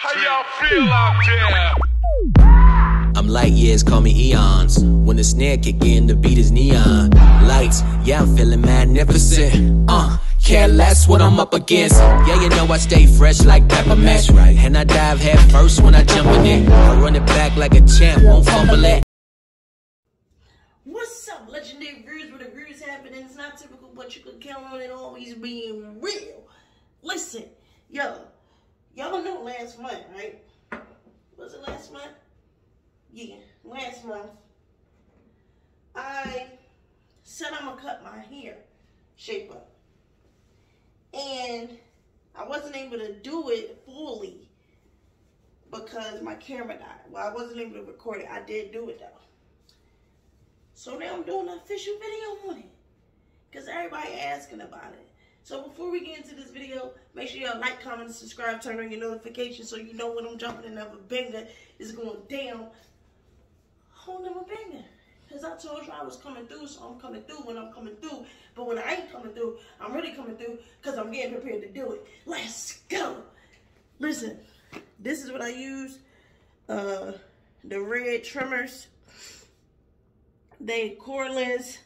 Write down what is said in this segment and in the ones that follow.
How y'all feel out there? I'm light years, call me eons. When the snare kick in, the beat is neon. Lights, yeah, I'm feeling magnificent. Care less what I'm up against. Yeah, you know I stay fresh like peppermint. And I dive head first when I jump in it. I run it back like a champ, won't fumble it. What's up, legendary viewers? Where the views happen, and it's not typical, but you can count on it always being real. Listen, y'all know last month, right? Was it last month? Yeah, last month. I said I'm gonna cut my hair shape up. And I wasn't able to do it fully because my camera died. Well, I wasn't able to record it. I did do it though. So now I'm doing an official video on it because everybody asking about it. So before we get into this video, make sure y'all like, comment, and subscribe. Turn on your notifications so you know when I'm jumping another banger is going down. Whole nother banger. Because I told you I was coming through, so I'm coming through when I'm coming through. But when I ain't coming through, I'm really coming through because I'm getting prepared to do it. Let's go. Listen, this is what I use. The red trimmers. They cordless.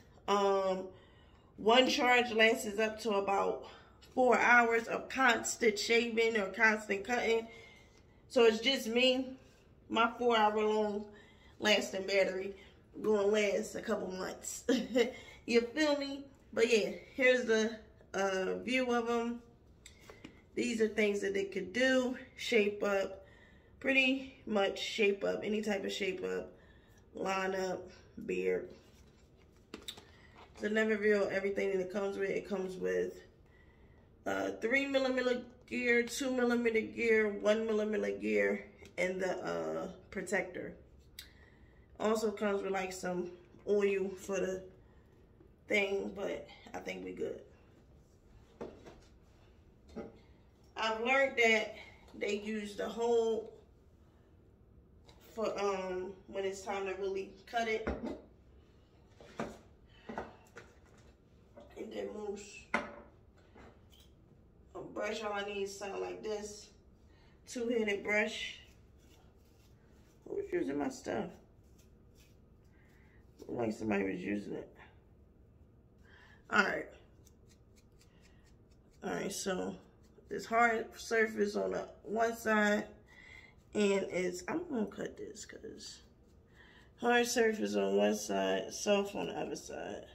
One charge lasts up to about 4 hours of constant shaving or constant cutting. So it's just me. My 4 hour long lasting battery gonna last a couple months. You feel me? But yeah, here's the view of them. These are things that they could do. Shape up. Pretty much shape up. Any type of shape up. Line up. Beard. So never reveal everything that it comes with. It comes with 3mm gear, 2mm gear, 1mm gear, and the protector. Also comes with like some oil for the thing, but I think we good. I've learned that they use the hole for when it's time to really cut it. And then moose. A brush, all I need is something like this. Two-headed brush. Who's using my stuff? Look like somebody was using it. Alright. Alright, so this hard surface on the one side, and I'm gonna cut this because hard surface on one side, soft on the other side.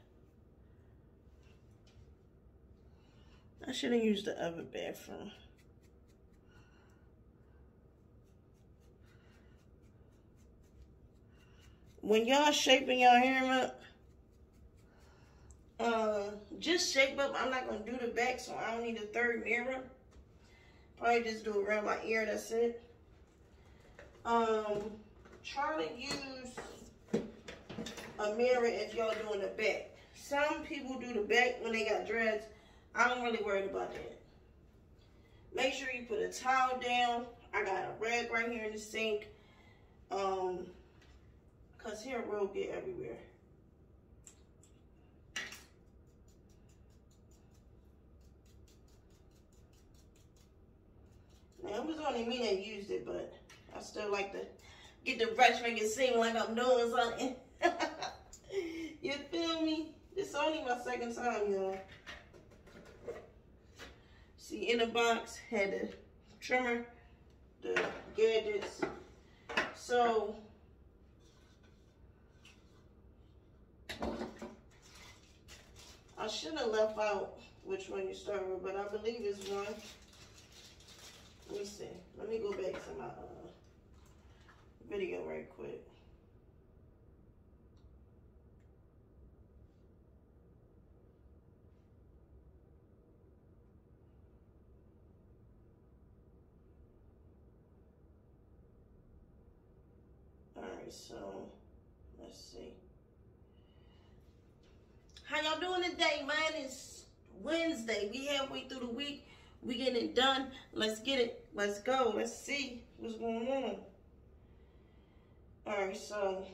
I should have used the other bathroom. When y'all shaping your hair up, just shape up. I'm not gonna do the back, so I don't need a third mirror. Probably just do it around my ear, that's it. Try to use a mirror if y'all doing the back. Some people do the back when they got dreads. I don't really worry about that. Make sure you put a towel down. I got a rag right here in the sink. Cause hair will get everywhere. Now it was only me that used it, but I still like to get the brush, make it seem like I'm doing something. You feel me? This is only my second time, y'all. See, in the box had the trimmer, the gadgets. So I should have left out which one you start with, but I believe it's one. Let me see. Let me go back to my video right quick. Alright, so let's see. How y'all doing today? Mine is Wednesday. We halfway through the week. We getting it done. Let's get it. Let's go. Let's see what's going on. Alright, so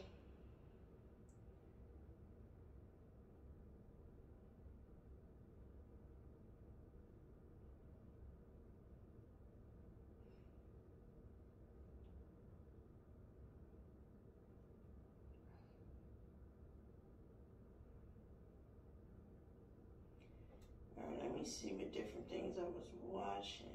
me see what different things I was watching.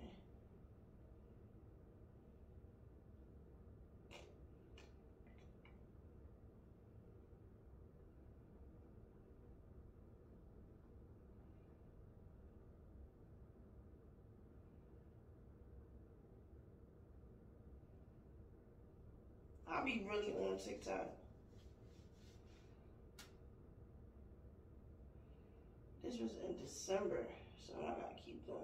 I'll be really on TikTok. This was in December, so I gotta keep going.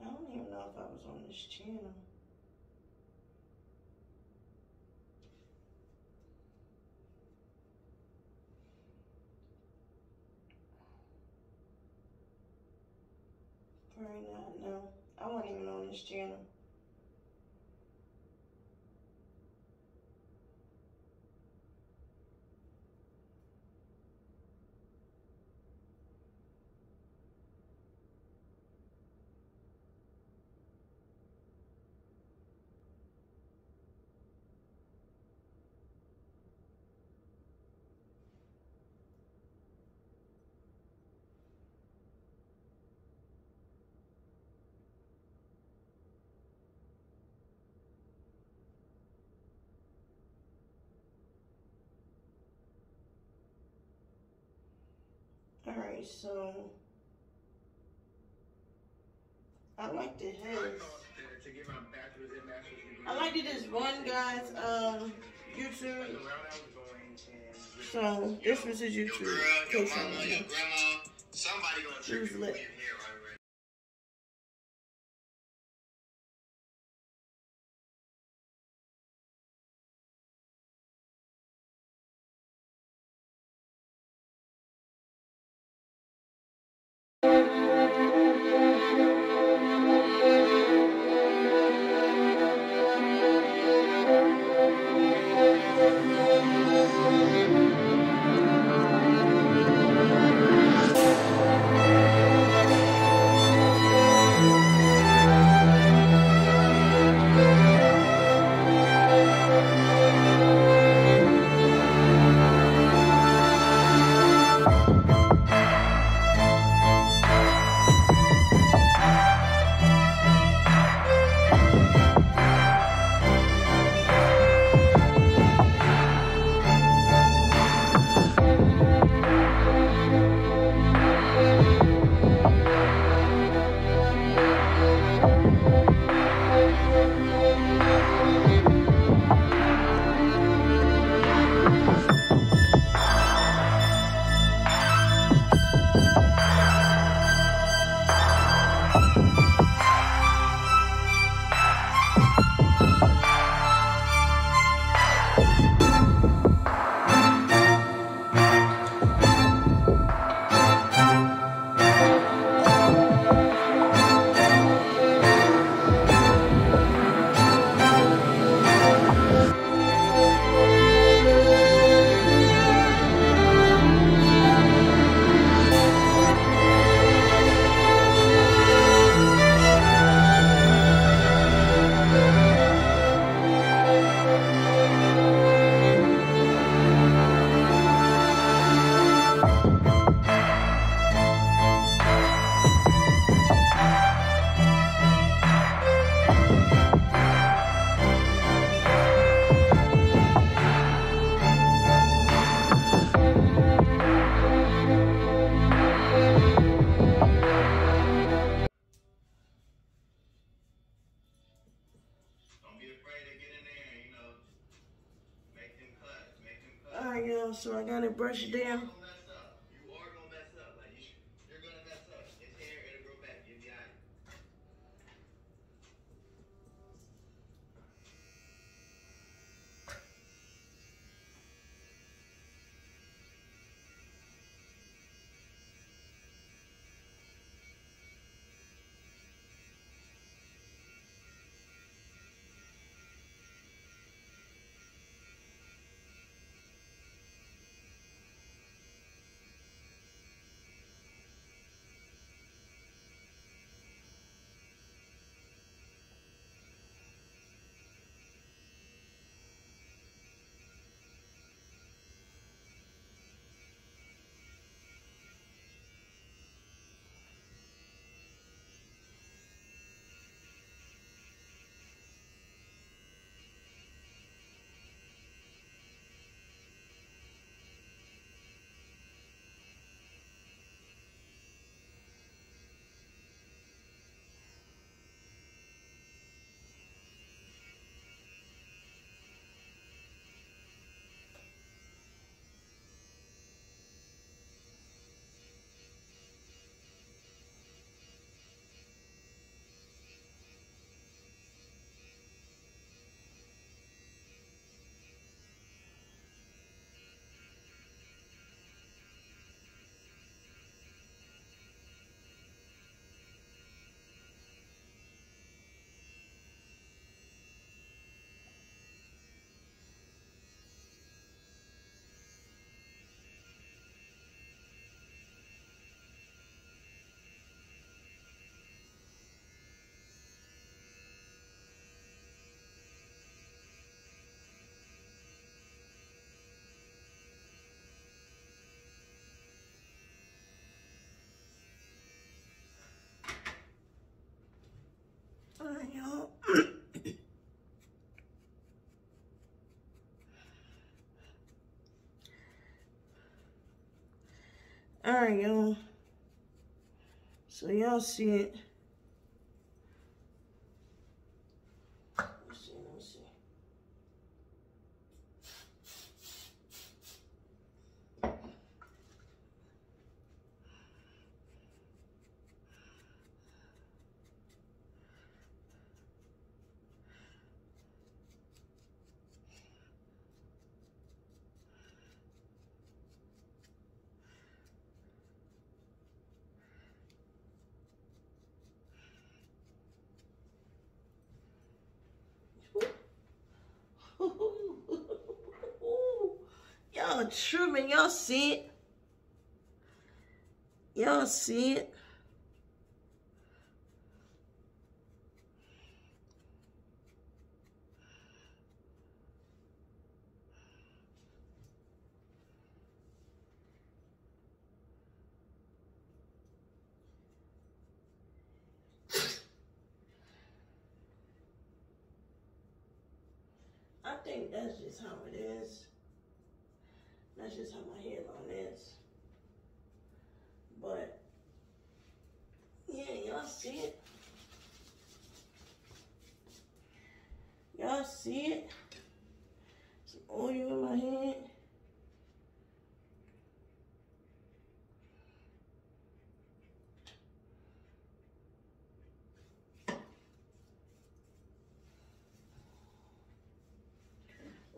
I don't even know if I was on this channel. Probably not, no. I wasn't even on this channel. Alright, so I liked it his. I liked it this one guy's YouTube. So this was his YouTube. Your mama, your grandma, somebody gonna trick you with your hair already. Alright, y'all, so I got it brushed down. You are gonna mess up. Like you're gonna mess up. It's hair, it'll grow back. You'll be alright. Alright, y'all. So y'all see it. Let me see. Y'all tripping. Y'all see it? Y'all see it? I think that's just how it is. That's just how my hairline is. But, yeah, y'all see it? Y'all see it? Some oil in my head.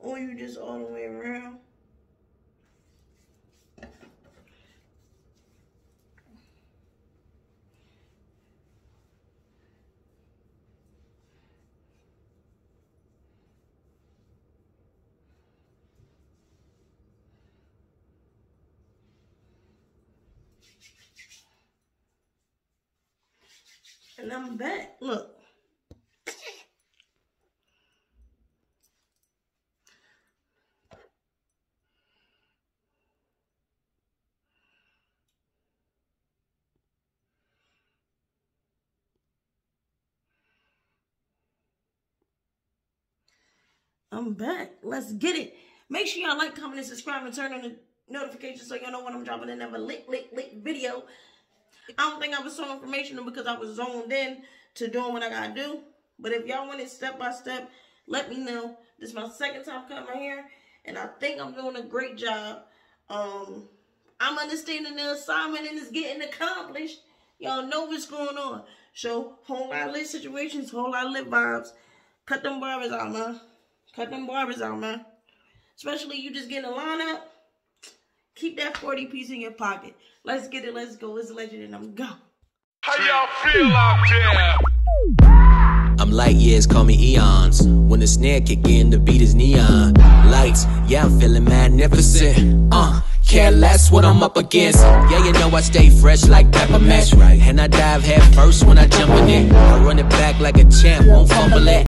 Oil just all the way around. And I'm back. Look. I'm back. Let's get it. Make sure y'all like, comment, and subscribe, and turn on the notifications so y'all know when I'm dropping another lit video. I don't think I was so informational because I was zoned in to doing what I gotta do. But if y'all want it step by step, let me know. This is my second time cutting my hair, and I think I'm doing a great job. I'm understanding the assignment and it's getting accomplished. Y'all know what's going on. So, whole lot of lit situations, whole lot of lit vibes. Cut them barbers out, man. Cut them barbers out, man. Especially you just getting a line up. Keep that 40 piece in your pocket. Let's get it. Let's go. It's legend and I'm gone. How y'all feel out there? I'm light years, call me eons. When the snare kick in, the beat is neon. Lights, yeah, I'm feeling magnificent. Care less what I'm up against. Yeah, you know I stay fresh like peppermint. And I dive head first when I jump in it. I run it back like a champ, won't fumble it.